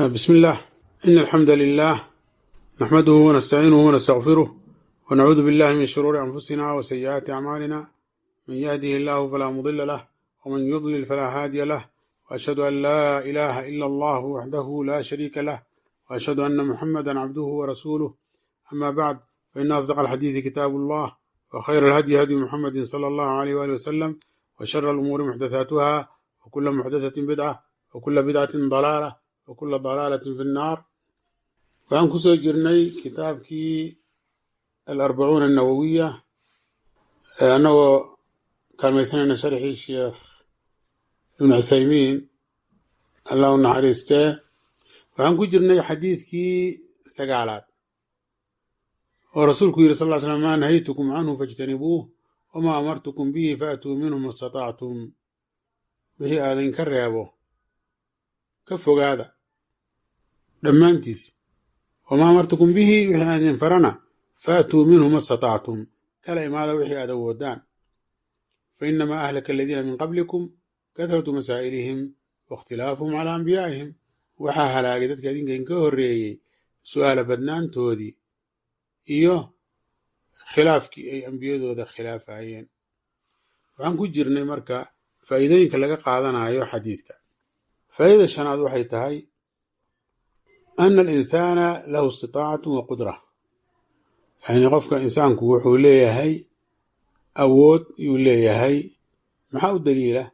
بسم الله. إن الحمد لله نحمده ونستعينه ونستغفره ونعوذ بالله من شرور أنفسنا وسيئات أعمالنا. من يهده الله فلا مضل له ومن يضلل فلا هادي له، وأشهد أن لا إله إلا الله وحده لا شريك له، وأشهد أن محمدا عبده ورسوله. أما بعد، فإن أصدق الحديث كتاب الله، وخير الهدي هدي محمد صلى الله عليه وآله وسلم، وشر الأمور محدثاتها، وكل محدثة بدعة، وكل بدعة ضلالة، وكل ضلالة في النار. وعن كسو جرني كتابكي الأربعون النووية، أنه كان ميساننا شرحي الشيخ ابن عثيمين الله نحرسته. وعن كسو جرني حديثكي سقالات، ورسولك صلى الله عليه وسلم: ما نهيتكم عنه فاجتنبوه، وما أمرتكم به فأتوا منه ما استطعتم. وهي آذين كريابو كفو هذا دمانتيس. وما أمرتكم به وحي آذين فرنا فأتوا منه ما استطعتم. كلا ماذا وحي آذا ودان. فإنما أهلك الذين من قبلكم كثرة مسائلهم واختلافهم على أنبيائهم. وحا هلاقدتك هذين كين كهريي سؤال بدنان تودي إيوه khilaafkii ay ambiyadooda khilaafayeen. waxaan ku jirnay marka faa'iidooyinka laga qaadanayo xadiidka. faa'iidada shanaad waxay tahay ana al-insaana lahu istitaacatun wa qudra. yani qofka insaanku wuxuu leeyahay awood yuu leeyahay. maxaa u daliila?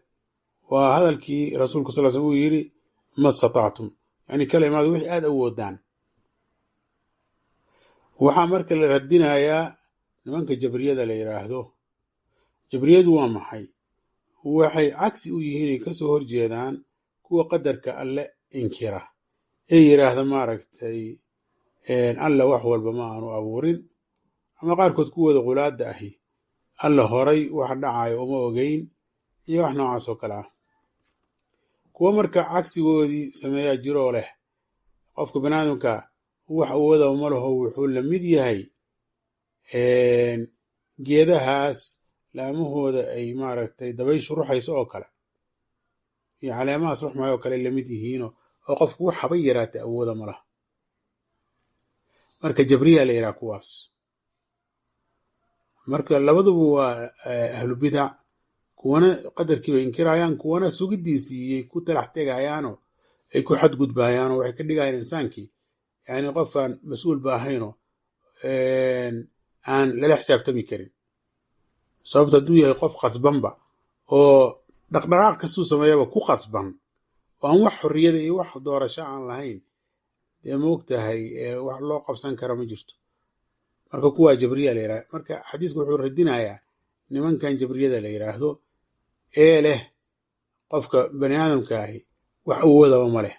waa hadalkii rasuulku sal slam uu yidhi: ma istatactum, yani kala imaado wixii aada awoodaan. waxaa marka la radinayaa nimanka jabriyada la yidhaahdo. jabriyadu waa maxay? waxay cagsi u yihiin ay kasoo horjeedaan kuwa qadarka alle inkira ee yidhaahda maaragtay alla wax walba ma aanu abuurin, ama qaarkood kuwooda qulaada ahi alla horay wax dhacayo uma ogeyn iyo wax noocaas oo kale ah. kuwa marka cagsigoodii sameeyaa jiroo leh qofka baniaadamka wax awooda uma laho, wuxuu la mid yahay geedahaas laamahooda ay maaragtay dabayshu ruxayso oo kale, iyo caleemahaas ruxmayo oo kale lamid yihiino oo qofku wax haba yaraata awooda ma laha. marka jabriya la yidhaha kuwaas. marka labaduba waa ahlu bidac. kuwana qadarkiibay inkirayaan, kuwana sugidiisiiyay ku talax tegayaanoo ay ku xadgudbayaanoo waxay ka dhigayaan insaankii yani qofaan mas-uul ba ahaynoo aan lala xisaabtami karin. sababta hadduu yahay qof qasbanba oo dhaqdhaqaaq kastuu sameeyaba ku qasban oo aan wax xorriyada iyo wax doorasho aan lahayn, dee maogtahay wax loo qabsan kara ma jirto. marka kuwaa jabriya la yidhahda. marka xadiisku wuxuu radinayaa nimankan jabriyada la yidhaahdo ee leh qofka bani aadamka ahi wax awoodaba ma leh,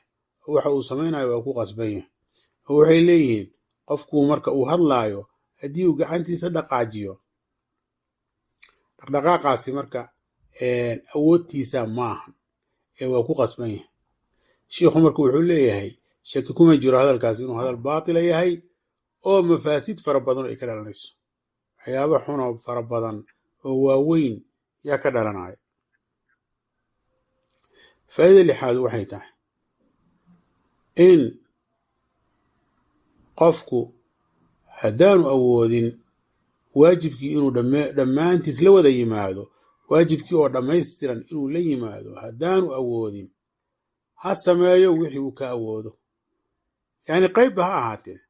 waxa uu samaynayo waa ku qasban yahay. oo waxay leeyihiin qofku marka uu hadlaayo haddii uu gacantiisa dhaqaajiyo, dhaqdhaqaaqaasi marka awoodtiisa maahan ee waa ku qasban yahay. shiikhu marka wuxuu leeyahay shaki kuma jiro hadalkaasi inuu hadal baatila yahay oo mafaasid fara badan ay ka dhalanayso. waxyaaba xunoo fara badan oo waaweyn yaa ka dhalanaya. faa'iida lixaad waxay tahay in qofku haddaanu awoodin waajibkii inuu dhammaantiis la wada yimaado, waajibkii oo dhammaystiran inuu la yimaado haddaanu awoodin, ha sameeyo wixii uu ka awoodo, yani qaybba ha ahaatee.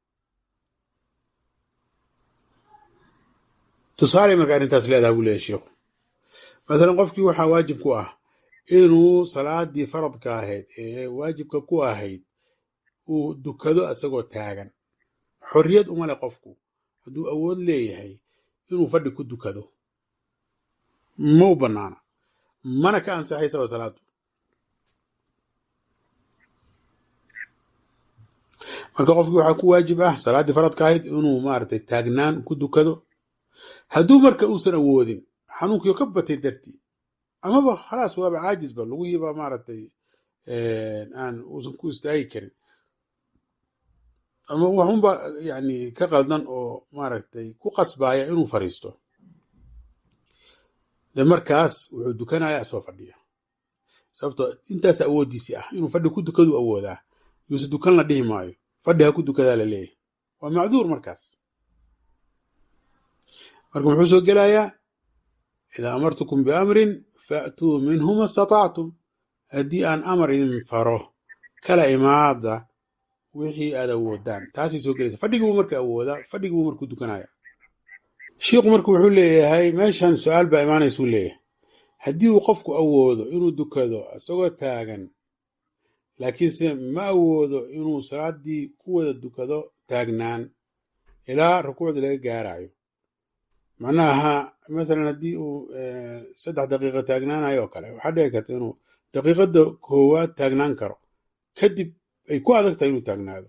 tusaale marka arrintaas leedaha buu leeyahy sheikhu. masalan qofkii waxaa waajib ku ah inuu salaadii faradka ahayd ee waajibka ku ahayd uu dukado isagoo taagan. xorriyad uma leh qofku hadduu awood leeyahay inuu fadhi ku dukado, ma u bannaana, mana ka ansaxaysaba salaadu. marka qofkii waxaa ku waajib ah salaaddii faradka ahayd inuu maaragtay taagnaan ku dukado. hadduu marka uusan awoodin, xanuunkiio ka batay dartii, amaba khalaas waaba caajisba, lugihiiba maaragtay aan uusan ku istaagi karin, ama waxunba yani ka qaldan oo maaragtay ku qasbaya inuu fariisto, de markaas wuxuu dukanaya isagoo fadhiya. sababto intaas awoodiisii ah inuu fadhi ku dukadu awoodaa, yuuse dukan la dhihi maayo, fadhi ha ku dukadaa la leeyahay. waa macduur markaas. marka muxuu soo gelayaa idaa amartukum biamrin fa'tuu minhu ma statactum. haddii aan amar idin faro kala imaada wixii aad awoodaan, taasay soo gelaysa. fadhigibuu marka awoodaa, fadhigibuu markuu dukanaya. shiikhu marka wuxuu leeyahay meeshan su-aal baa imaanaysuu leeyahay, haddii uu qofku awoodo inuu dukado isagoo taagan, laakiinse ma awoodo inuu salaaddii ku wada dukado taagnaan ilaa rukuucda laga gaarayo, macnaha masalan haddii uu 3 daqiiqo taagnaanayo oo kale, waxaa dhici karta inuu daqiiqada koowaad taagnaan karo, kadib ay ku adag tahay inuu taagnaado.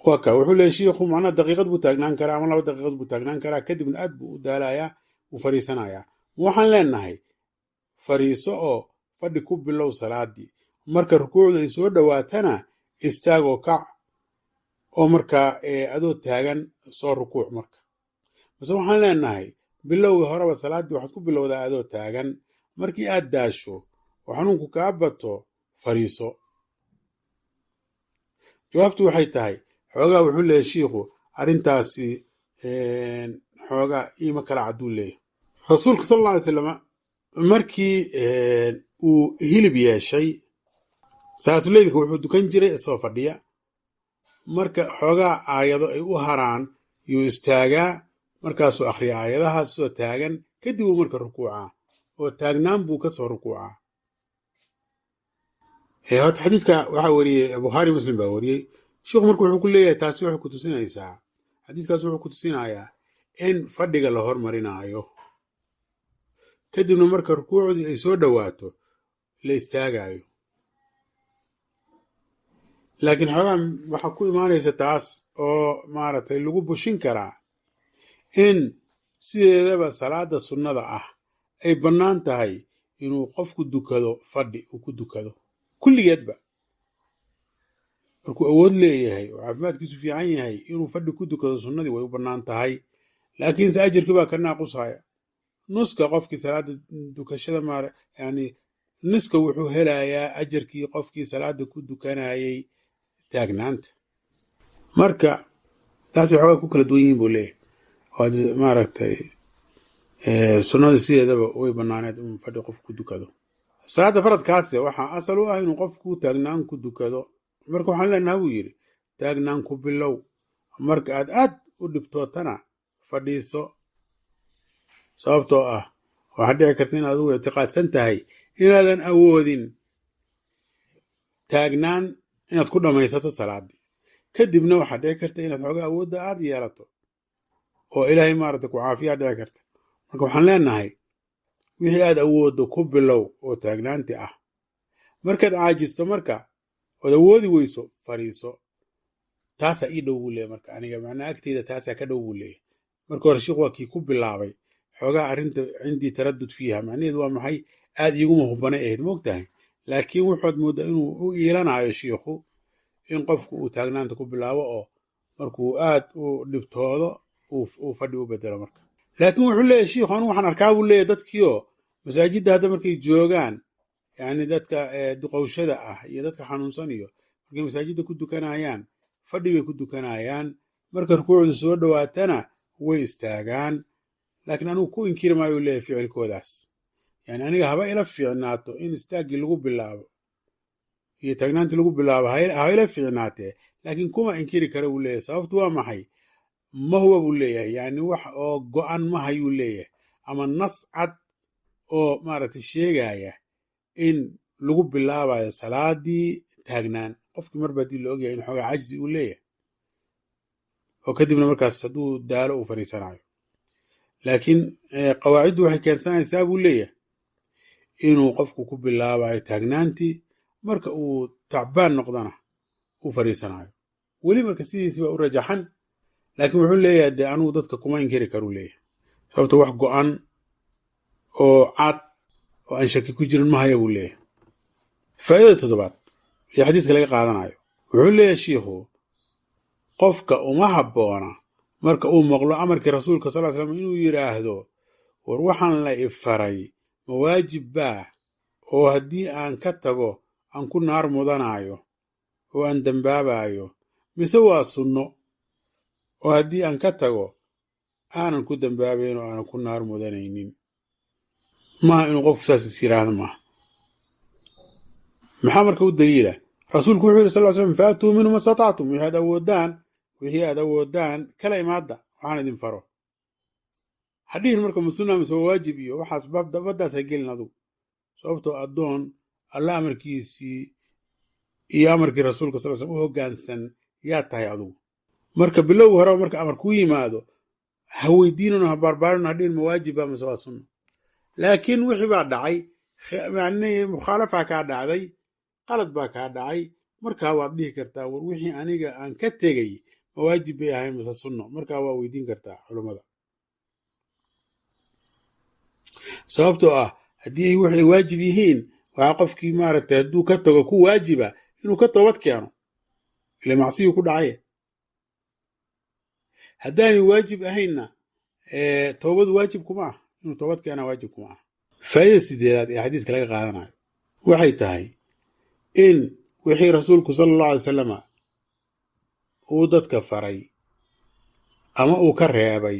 waa ka wuxuu leeyahy shiikhu, macnaha daqiiqad buu taagnaan karaa ama 2 daqiiqad buu taagnaan karaa, kadibna aad buu u daalayaa, wuu fariisanayaa. waxaan leenahay fariiso oo fadhi ku bilow salaadii, marka rukuucda ay soo dhowaatana istaag oo kac, oo markaa adoo taagan soo rukuuc marka. base waxaan leenahay bilowga horeba salaaddii waxaad ku bilowdaa adoo taagan, markii aad daasho oo xanuunku kaa bato fariiso. jawaabtu waxay tahay, xoogaa wuxuu leeyahy shiikhu arrintaasi xoogaa iima kala cadduu leeyahy. rasuulka sal alla alay slam markii uu hilib yeeshay, salaatuleylka wuxuu dukan jiray isagoo fadhiya. marka xoogaa aayado ay u haraan yuu istaagaa, markaasuu akhriya aayadahaas soo taagan, kadib uu marka rukuucaa, oo taagnaan buu ka soo rukuucaa. horta xadiidka waxaa wariyey bukhaari muslim baa wariyey. sheikhu marka wuxuu ku leeyahay taasi waxay ku tusinaysaa, xadiidkaas wuxuu ku tusinayaa in fadhiga la hormarinaayo, kadibna marka rukuucdii ay soo dhowaato la istaagaayo. laakiin xoogaa waxaa ku imaanaysa taas oo maaragtay lagu bushin karaa in sideedaba salaada sunnada ah ay bannaan tahay inuu qofku dukado fadhi uu ku dukado kulligeedba. markuu awood leeyahay oo caafimaadkiisu fiican yahay inuu fadhi ku dukado sunnadii way u bannaan tahay, laakiinse ajarkii baa ka naaqusaya. nuska qofkii salaada dukashada yani nuska wuxuu helayaa ajarkii qofkii salaada ku dukanayay taagnaanta. marka taasi xoogaa ku kala duwan yihiin buu leeyahay. maaragtay sunnada sideedaba way bannaaneed in fadhi qof ku dukado. salaada faradkaase waxaa asal u ah inuu qofku taagnaan ku dukado. marka waxaan leenaha buu yidhi taagnaan ku bilow, marka aad u dhibtootana fadhiiso. sababtoo ah waxaa dhici karta inaad ugu ictiqaadsan tahay inaadan awoodin taagnaan inaad ku dhammaysato salaadii, kadibna waxaa dhici karta inaad xoogaa awoodda aad yeelato oo ilaahay maaragtay ku caafiyaa dhici karta. marka waxaan leenahay wixii aad awooddo ku bilow oo taagnaanti ah. markaad caajisto marka ood awoodi weyso fariiso. taasaa ii dhow buu leeyahy marka aniga macnaa agteyda taasaa ka dhow buu leeyahy. marka hore sheikhu waa kii ku bilaabay xoogaa arrinta cindii taradud fiiha, macnaheedu waa maxay, aad iiguma hubanay ahayd moogtahay, laakiin wuxuad mooddaa inuu u iilanayo shiikhu in qofku uu taagnaanta ku bilaabo oo markuu aad u dhibtoodo uu fadhi u bedelo marka. laakiin wuxuu leeyahy shiikhu anigu waxaan arkaa buu leeyahy dadkiioo masaajidda hadda markay joogaan, yani dadka duqowshada ah iyo dadka xanuunsan iyo markay masaajidda ku dukanayaan fadhi bay ku dukanayaan, marka rukuucdu soo dhowaatana way istaagaan. laakiin anigu ku inkiri maayo leeyahy ficilkoodaas. yani aniga haba ila fiicnaato in istaaggii lagu bilaabo iyo taagnaantii lagu bilaabo haba ila fiicnaatee, laakiin kuma inkiri kara buu leeyahy. sababtu waa maxay, ma huwa buu leeyahay, yani wax oo go-an ma hayuu leeyahay, ama nas cad oo maaragtay sheegaya in lagu bilaabayo salaadii taagnaan. qofkii marba haddii la ogyahay in xoogaa cajzi uu leeyahay, oo kadibna markaas hadduu daalo uu fariisanayo. laakiin qawaaciddu waxay keensanaysaa buu leeyahay inuu qofku ku bilaabayo taagnaantii, marka uu tacbaan noqdana uu fariisanayo. weli marka sidiisi baa u rajaxan, laakiin wuxuu leeyahay dee anugu dadka kuma inkiri karuu leeyahay, sababto wax go-an oo cad oo aan shaki ku jirin ma haya buu leeyahay. faa'idada 7 iyo xadiidka laga qaadanayo, wuxuu leeyahay shiikhu qofka uma habboona marka uu maqlo amarkii rasuulka sal slam inuu yidhaahdo war waxaan la ifaray ma waajib baa oo haddii aan ka tago aan ku naar mudanayo oo aan dembaabayo mise waa sunno oo haddii aan ka tago aanan ku dembaabayn oo aanan ku naar mudanaynin. maaha inuu qofku saas is yiraahdo maaha. maxaa marka u daliila? rasuulku wuxuu yidhi sal slam faatuu minhu ma statactum, wixii aad awoodaan kala imaada waxaan idin faro. hadhihin marka ma sunna mise waa waajib iyo waxaas baddaas ha gelin adugu, sababtoo addoon alla amarkiisii iyo amarkii rasuulka sal slam u hoggaansan yaa tahay adugu. marka bilowga horeba marka amar kuu yimaado ha weydiinano ha baarbaarin hadhihin ma waajiba mise waa sunna. laakiin wixii baa dhacay, mukhaalafa kaa dhacday, qalad baa kaa dhacay, markaa waad dhihi kartaa war wixii aniga aan ka tegay ma waajib bay ahayn mise sunno. markaa waa weydiin kartaa culummada, sababtoo ah haddii waxay waajib yihiin waxaa qofkii maaragtay hadduu ka tago ku waajiba inuu ka toobad keeno, ile macsiyuu ku dhacay. haddaanay waajib ahaynna toobadu waajib kuma ah, inuu toobad keena waajib kuma ah. faa'idada sideedaad ee xadiiska laga qaadanayo waxay tahay in wixii rasuulku sala allahu alay wasalama uu dadka faray ama uu ka reebay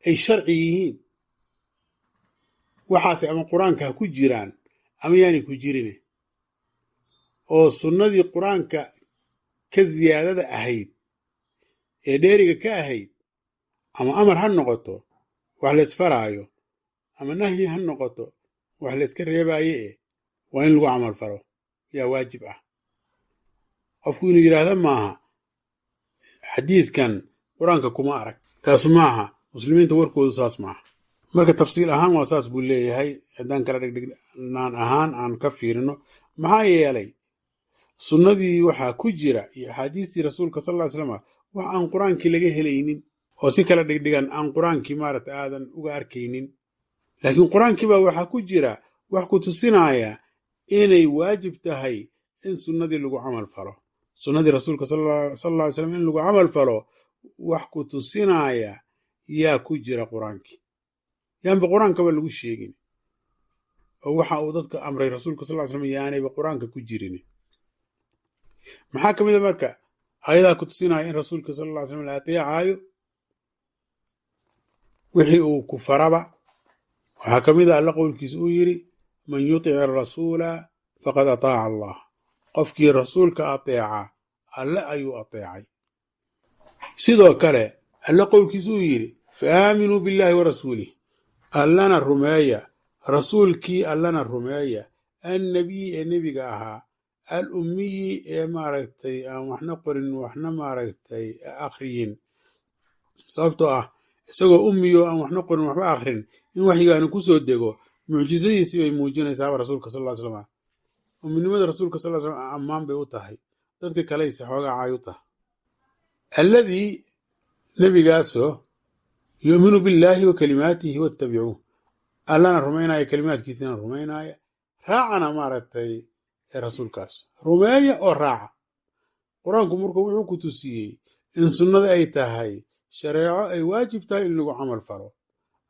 ay sharci yihiin. waxaase ama qur-aanka ha ku jiraan ama yaanay ku jirine, oo sunnadii qur-aanka ka siyaadada ahayd ee dheeriga ka ahayd ama amar ha noqoto wax laysfaraayo ama nahyi ha noqoto wax layska reebaaye waa in lagu camal falo yaa waajib ah. qofku inuu yidhaahda maaha xadiidkan qur-aanka kuma arag, taas maaha, muslimiinta warkoodu saas maaha. marka tafsiil ahaan waa saas buu leeyahay. haddaan kala dhigdhignaan ahaan aan ka fiirino, maxaa yeelay sunnadii waxaa ku jira iyo axaadiistii rasuulka sal ly slam wax aan qur-aankii laga helaynin oo si kala dhigdhigan aan qur-aankii maaragta aadan uga arkaynin. laakiin qur-aankiibaa waxaa ku jira wax ku tusinaya inay waajib tahay in sunnadii lagu camal falo. sunnadii rasuulka sal ly slam in lagu camal falo wax ku tusinaya yaa ku jira qur-aankii, yaanba qur-aankaba lagu sheegin, oo waxa uu dadka amray rasuulka sal ly slam yaanayba qur-aanka ku jirin. maxaa ka mid a marka ayadaa ku tusinaya in rasuulka sal ly slam la ateecaayo wixii uu ku faraba. waxaa ka mid a alla qowlkiisa uu yidhi man yutic arasuula faqad ataaca allah, qofkii rasuulka ateeca alle ayuu ateecay. sidoo kale alla qowlkiisa uu yidhi fa aaminuu billahi wa rasuulih, allana rumeeya, rasuulkii allana rumeeya, annabiyi ee nebiga ahaa, al ummiyi ee maaragtay aan waxna qorin waxna maaragtay akhriyin. sababtoo ah isagoo ummiyo aan waxna qorin waxba akhrin in waxyigaani ku soo dego mucjisadiisii bay muujinaysaaba rasuulka sal ly slam. umminimada rasuulka sal ly slam ammaan bay u tahay, dadka kaleyse xoogaa caay u tahay. alladii nebigaasoo yu'minu billaahi wa kalimaatihi wattabicuuh, allana rumaynaya kalimaadkiisina rumaynaya, raacana maaragtay rasuulkaas rumeeya oo raaca. qur-aanku marka wuxuu ku tusiyey in sunnada ay tahay shareeco ay waajib tahay in lagu camal falo,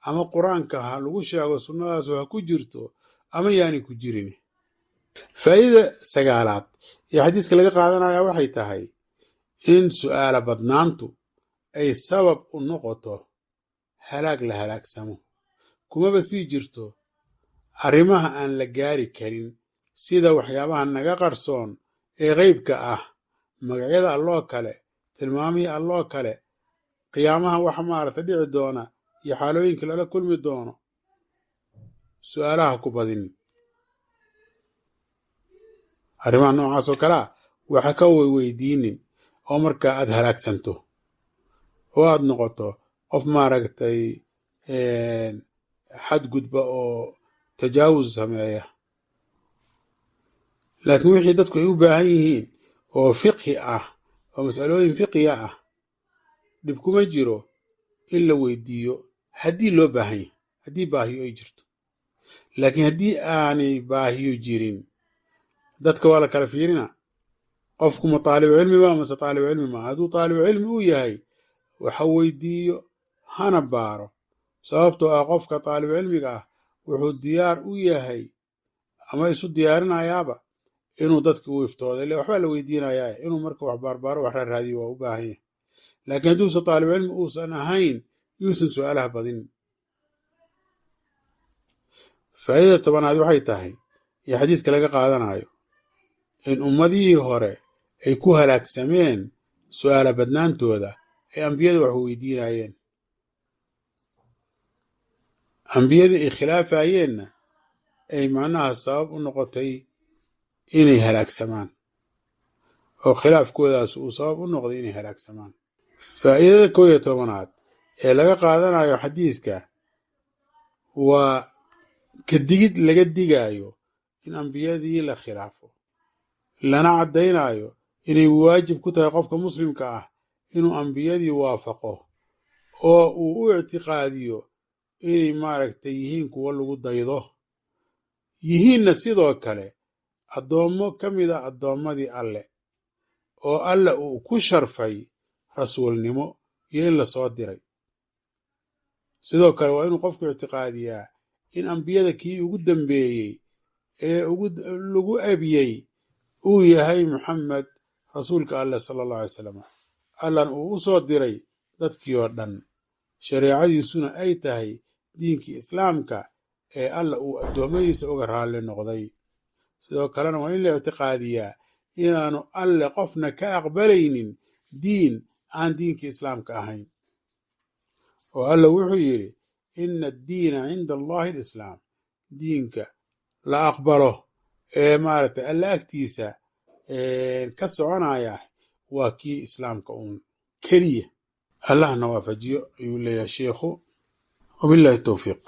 ama qur-aanka ha lagu sheego sunnadaasu ha ku jirto ama yaani ku jirin. faa'idada sagaalaad ee xadiidka laga qaadanaya waxay tahay in su'aala badnaantu ay sabab u noqoto halaag la halaagsamo. kumaba sii jirto arrimaha aan la gaari karin sida waxyaabaha naga qarsoon ee qeybka ah, magacyada alloo kale, tilmaamihii alloo kale, qiyaamaha wax maaragta dhici doona iyo xaalooyinka lala kulmi doono. su'aalaha ku badin arrimaha noocaas oo kalea waxa ka weydiinin oo markaa aad halaagsanto oo aad noqoto qof maaragtay xadgudba oo tajaawuz sameeya. laakiin wixii dadku ay u baahan yihiin oo fiqhi ah oo mas'alooyin fiqiya ah dhib kuma jiro in la weydiiyo haddii loo baahan yahay, haddii baahiyo ay jirto. laakiin haddii aanay baahiyo jirin dadka waa la kala fiirina. qofku ma taalibu cilmi ba mase taalibu cilmi maa. hadduu taalibu cilmi uu yahay waxa weydiiyo hana baaro, sababtoo ah qofka taalibu cilmiga ah wuxuu diyaar u yahay ama isu diyaarinayaaba inuu dadki u iftooda ile waxbaa la weydiinayaa inuu marka wax baarbaaro wax raaraadiyo waa u baahan yahay laakiin hadduusan taalibcilmi uusan ahayn yuusan su-aalaha badin. faa'iidada tobanaad waxay tahay iyo xadiiska laga qaadanayo in ummadihii hore ay ku halaagsameen su-aala badnaantooda ay ambiyada wax weydiinayeen, ambiyadii ay khilaafayeenna ay macnaha sabab u noqotay inay halaagsamaan oo khilaafkoodaas uu sabab u noqday inay halaagsamaan. faa'iidada 11aad ee laga qaadanayo xadiiska waa ka digid laga digaayo in ambiyadii la khilaafo, lana caddaynayo inay waajib ku tahay qofka muslimka ah inuu ambiyadii waafaqo oo uu u ictiqaadiyo inay maaragtay yihiin kuwo lagu daydo, yihiinna sidoo kale addoommo ka mida addoommadii alle oo alle uu ku sharfay rasuulnimo iyo in la soo diray. sidoo kale waa inuu qofku ictiqaadiyaa in ambiyada kii ugu dambeeyey ee lagu abiyey uu yahay Muxamed rasuulka alleh sala allahu alay wasalam, allan uu u soo diray dadkii oo dhan, shareecadiisuna ay tahay diinkii islaamka ee alla uu addoommadiisa uga raalli noqday. sidoo kalena waa in la ictiqaadiyaa inaanu alle qofna ka aqbalaynin diin aan diinkii islaamka ahayn, oo alla wuxuu yidhi ina addiina cinda allahi alislaam, diinka la aqbalo ee maaragtay alla agtiisa ka soconaya waa kii islaamka uun keliya. allahna waafajiyo ayuu leeyahay sheikhu, wabillahi towfiiq.